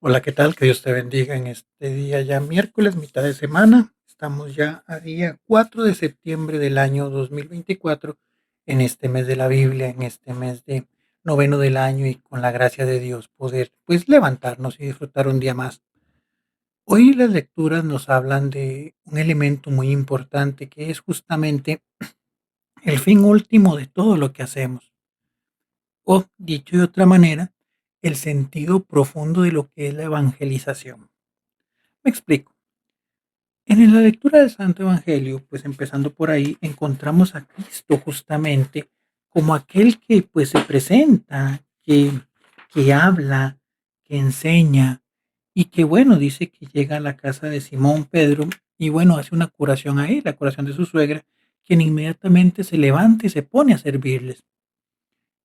Hola, ¿qué tal? Que Dios te bendiga en este día ya miércoles, mitad de semana. Estamos ya a día 4 de septiembre del año 2024, en este mes de la Biblia, en este mes de noveno del año y con la gracia de Dios poder pues levantarnos y disfrutar un día más. Hoy las lecturas nos hablan de un elemento muy importante que es justamente el fin último de todo lo que hacemos. O, dicho de otra manera, el sentido profundo de lo que es la evangelización. Me explico. En la lectura del Santo Evangelio, pues empezando por ahí, encontramos a Cristo justamente como aquel que pues se presenta, que habla, que enseña y que bueno, dice que llega a la casa de Simón Pedro y bueno, hace una curación ahí, la curación de su suegra, quien inmediatamente se levanta y se pone a servirles.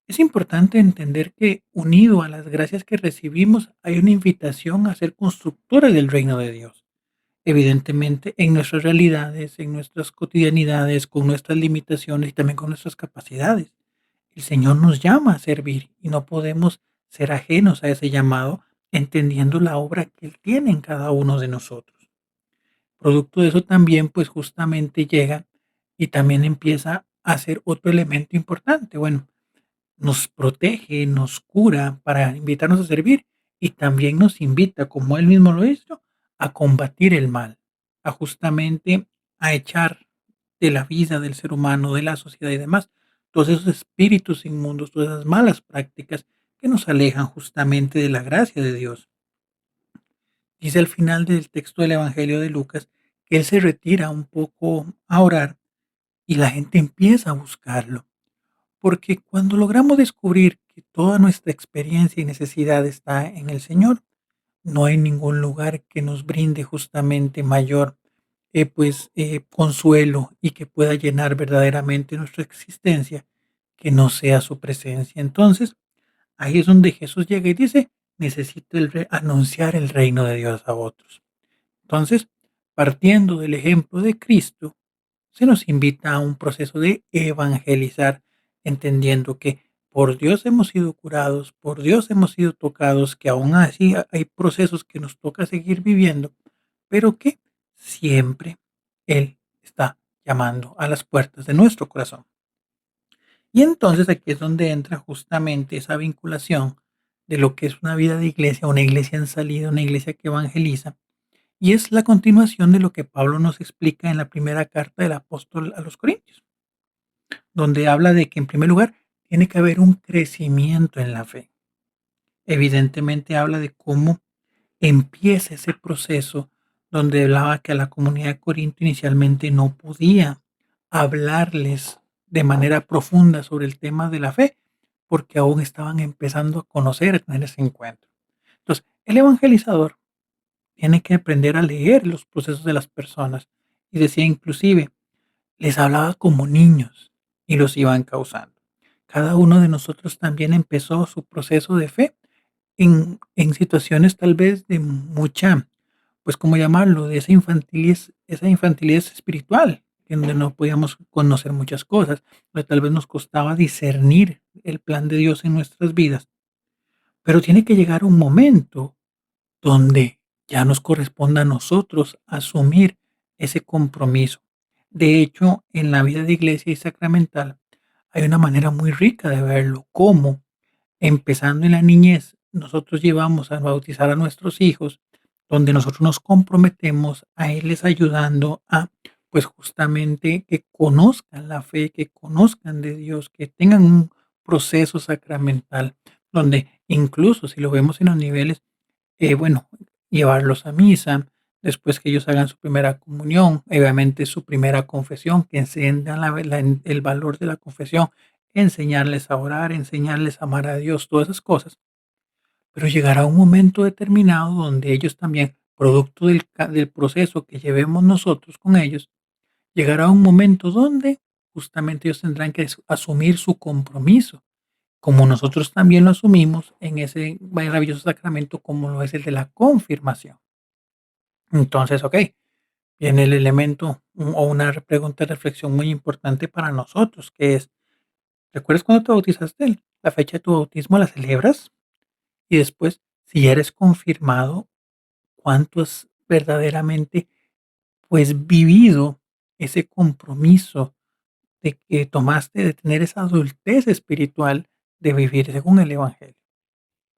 Es importante entender que unido a las gracias que recibimos hay una invitación a ser constructores del reino de Dios. Evidentemente, en nuestras realidades, en nuestras cotidianidades, con nuestras limitaciones y también con nuestras capacidades. El Señor nos llama a servir y no podemos ser ajenos a ese llamado, entendiendo la obra que Él tiene en cada uno de nosotros. Producto de eso también, pues justamente llega y también empieza a ser otro elemento importante. Bueno, nos protege, nos cura para invitarnos a servir y también nos invita, como él mismo lo hizo, a combatir el mal, a justamente a echar de la vida del ser humano, de la sociedad y demás, todos esos espíritus inmundos, todas esas malas prácticas que nos alejan justamente de la gracia de Dios. Dice al final del texto del Evangelio de Lucas que él se retira un poco a orar y la gente empieza a buscarlo. Porque cuando logramos descubrir que toda nuestra experiencia y necesidad está en el Señor, no hay ningún lugar que nos brinde justamente mayor consuelo y que pueda llenar verdaderamente nuestra existencia, que no sea su presencia. Entonces, ahí es donde Jesús llega y dice, necesito anunciar el reino de Dios a otros. Entonces, partiendo del ejemplo de Cristo, se nos invita a un proceso de evangelizar, entendiendo que por Dios hemos sido curados, por Dios hemos sido tocados, que aún así hay procesos que nos toca seguir viviendo, pero que siempre Él está llamando a las puertas de nuestro corazón. Y entonces aquí es donde entra justamente esa vinculación de lo que es una vida de iglesia, una iglesia en salida, una iglesia que evangeliza, y es la continuación de lo que Pablo nos explica en la primera carta del apóstol a los Corintios, donde habla de que en primer lugar tiene que haber un crecimiento en la fe. Evidentemente habla de cómo empieza ese proceso donde hablaba que a la comunidad de Corinto inicialmente no podía hablarles de manera profunda sobre el tema de la fe, porque aún estaban empezando a conocer, a tener ese encuentro. Entonces, el evangelizador tiene que aprender a leer los procesos de las personas. Y decía inclusive, les hablaba como niños y los iba encauzando. Cada uno de nosotros también empezó su proceso de fe en situaciones tal vez de mucha, pues, ¿cómo llamarlo? De esa infantilidad espiritual, en donde no podíamos conocer muchas cosas, donde tal vez nos costaba discernir el plan de Dios en nuestras vidas. Pero tiene que llegar un momento donde ya nos corresponda a nosotros asumir ese compromiso. De hecho, en la vida de iglesia y sacramental hay una manera muy rica de verlo, como empezando en la niñez, nosotros llevamos a bautizar a nuestros hijos, donde nosotros nos comprometemos a irles ayudando a, pues justamente que conozcan la fe, que conozcan de Dios, que tengan un proceso sacramental, donde incluso si lo vemos en los niveles bueno, llevarlos a misa, después que ellos hagan su primera comunión, obviamente su primera confesión, que enciendan el valor de la confesión, enseñarles a orar, enseñarles a amar a Dios, todas esas cosas. Pero llegará un momento determinado donde ellos también, producto del proceso que llevemos nosotros con ellos, llegará un momento donde justamente ellos tendrán que asumir su compromiso como nosotros también lo asumimos en ese maravilloso sacramento como lo es el de la confirmación. Entonces, viene el elemento o una pregunta de reflexión muy importante para nosotros, que es, ¿recuerdas cuando te bautizaste? La fecha de tu bautismo la celebras y después Si ya eres confirmado, ¿cuánto has verdaderamente, pues, vivido ese compromiso de que tomaste de tener esa adultez espiritual de vivir según el evangelio?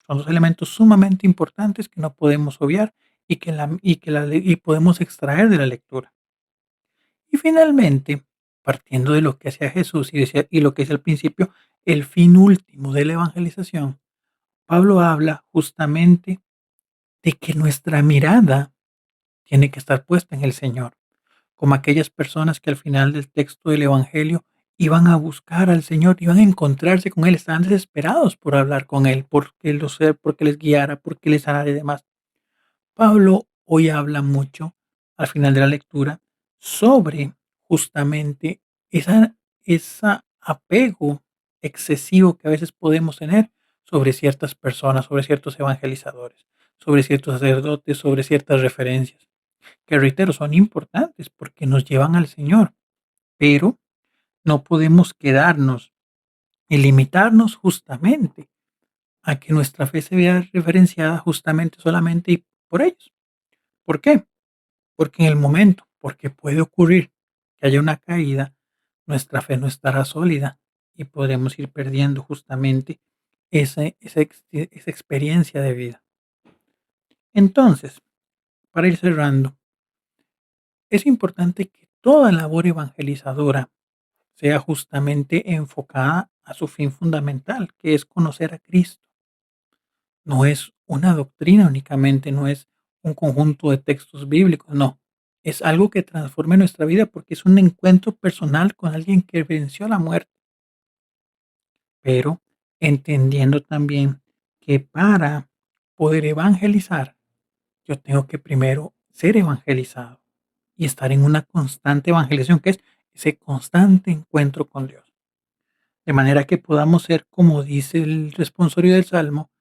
Son 2 elementos sumamente importantes que no podemos obviar y podemos extraer de la lectura. Y finalmente, partiendo de lo que hacía Jesús y lo que es al principio, el fin último de la evangelización, Pablo habla justamente de que nuestra mirada tiene que estar puesta en el Señor, como aquellas personas que al final del texto del evangelio iban a buscar al Señor, iban a encontrarse con Él, estaban desesperados por hablar con Él, porque les guiara, porque les sanara y demás. Pablo hoy habla mucho, al final de la lectura, sobre justamente esa apego excesivo que a veces podemos tener sobre ciertas personas, sobre ciertos evangelizadores, sobre ciertos sacerdotes, sobre ciertas referencias, que reitero, son importantes porque nos llevan al Señor, pero no podemos quedarnos y limitarnos justamente a que nuestra fe se vea referenciada justamente solamente y por ellos. ¿Por qué? Porque en el momento, porque puede ocurrir que haya una caída, nuestra fe no estará sólida y podremos ir perdiendo justamente esa experiencia de vida. Entonces, para ir cerrando, es importante que toda labor evangelizadora sea justamente enfocada a su fin fundamental, que es conocer a Cristo. No es una doctrina únicamente, no es un conjunto de textos bíblicos, no. Es algo que transforme nuestra vida porque es un encuentro personal con alguien que venció la muerte, pero entendiendo también que para poder evangelizar, yo tengo que primero ser evangelizado y estar en una constante evangelización, que es ese constante encuentro con Dios. De manera que podamos ser, como dice el responsorio del Salmo,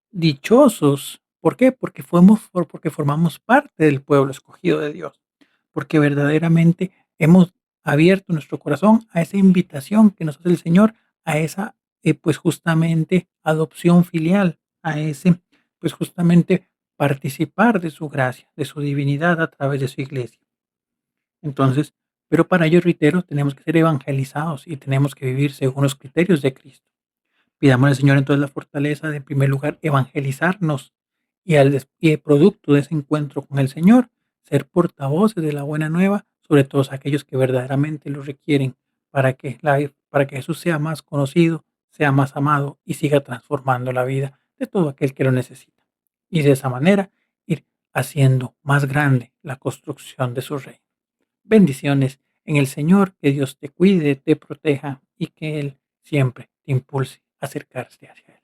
dichosos. ¿Por qué? Porque formamos parte del pueblo escogido de Dios, porque verdaderamente hemos abierto nuestro corazón a esa invitación que nos hace el Señor, a esa, pues, justamente adopción filial, a ese, pues, justamente participar de su gracia, de su divinidad a través de su iglesia. Entonces, pero para ello, reitero, tenemos que ser evangelizados y tenemos que vivir según los criterios de Cristo. Pidamos al Señor entonces la fortaleza de, en primer lugar, evangelizarnos y el producto de ese encuentro con el Señor, ser portavoces de la buena nueva sobre todos aquellos que verdaderamente lo requieren para que Jesús sea más conocido, sea más amado y siga transformando la vida de todo aquel que lo necesita. Y de esa manera ir haciendo más grande la construcción de su reino. Bendiciones en el Señor, que Dios te cuide, te proteja y que Él siempre te impulse a acercarse hacia Él.